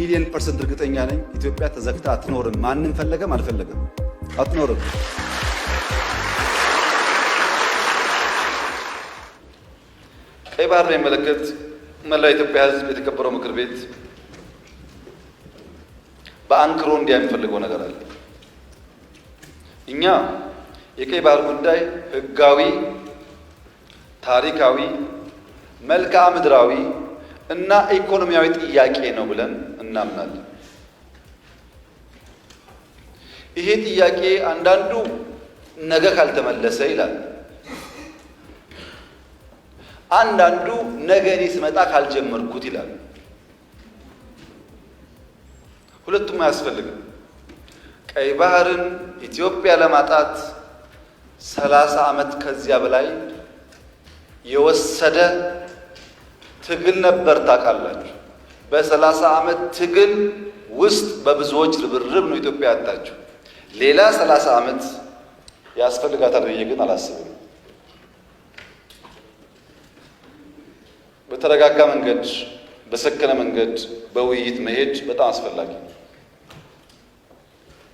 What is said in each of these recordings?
ሚሊዮን ፐርሰንት እርግጠኛ ነኝ ኢትዮጵያ ተዘግታ አትኖርም። ማንም ፈለገም አልፈለገም አትኖርም። ቀይ ባህር በሚመለከት መላው የኢትዮጵያ ሕዝብ የተከበረው ምክር ቤት በአንክሮ እንዲያ የሚፈልገው ነገር አለ። እኛ የቀይ ባህር ጉዳይ ሕጋዊ፣ ታሪካዊ፣ መልክዓ ምድራዊ እና ኢኮኖሚያዊ ጥያቄ ነው ብለን እናምናለን። ይሄ ጥያቄ አንዳንዱ ነገ ካልተመለሰ ይላል፣ አንዳንዱ ነገ እኔ ስመጣ ካልጀመርኩት ይላል። ሁለቱም አያስፈልግም። ቀይ ባህርን ኢትዮጵያ ለማጣት 30 ዓመት ከዚያ በላይ የወሰደ ትግል ነበር። ታውቃላችሁ። በ30 ዓመት ትግል ውስጥ በብዙዎች ርብርብ ነው ኢትዮጵያ ያጣችው። ሌላ 30 ዓመት ያስፈልጋታል ብዬ ግን አላስብም። በተረጋጋ መንገድ፣ በሰከነ መንገድ በውይይት መሄድ በጣም አስፈላጊ ነው።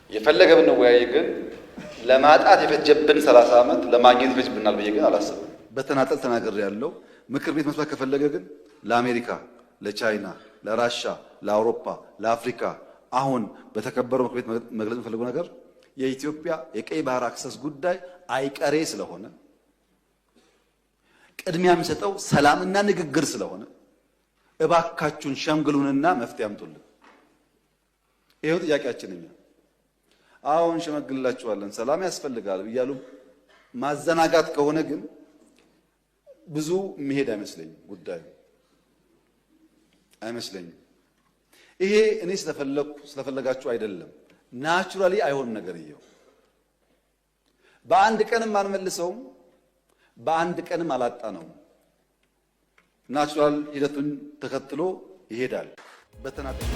የፈለገ ብንወያይ ግን ለማጣት የፈጀብን 30 ዓመት ለማግኘት ይፈጅብናል ብዬ ግን አላስብም። በተናጠል ተናገር ያለው ምክር ቤት መስማት ከፈለገ ግን ለአሜሪካ፣ ለቻይና፣ ለራሻ፣ ለአውሮፓ፣ ለአፍሪካ አሁን በተከበረው ምክር ቤት መግለጽ የምፈልገው ነገር የኢትዮጵያ የቀይ ባህር አክሰስ ጉዳይ አይቀሬ ስለሆነ ቅድሚያ የሚሰጠው ሰላምና ንግግር ስለሆነ እባካችሁን ሸምግሉንና መፍትሄ አምጡልን። ይሄው ጥያቄያችን። እኛ አሁን ሸመግልላችኋለን ሰላም ያስፈልጋል እያሉ ማዘናጋት ከሆነ ግን ብዙ መሄድ አይመስለኝም፣ ጉዳዩ አይመስለኝም። ይሄ እኔ ስለፈለጋችሁ አይደለም፣ ናቹራሊ አይሆን ነገር ይሄው በአንድ ቀንም አንመልሰውም፣ በአንድ ቀንም አላጣ ነው። ናቹራል ሂደቱን ተከትሎ ይሄዳል። በተናጠል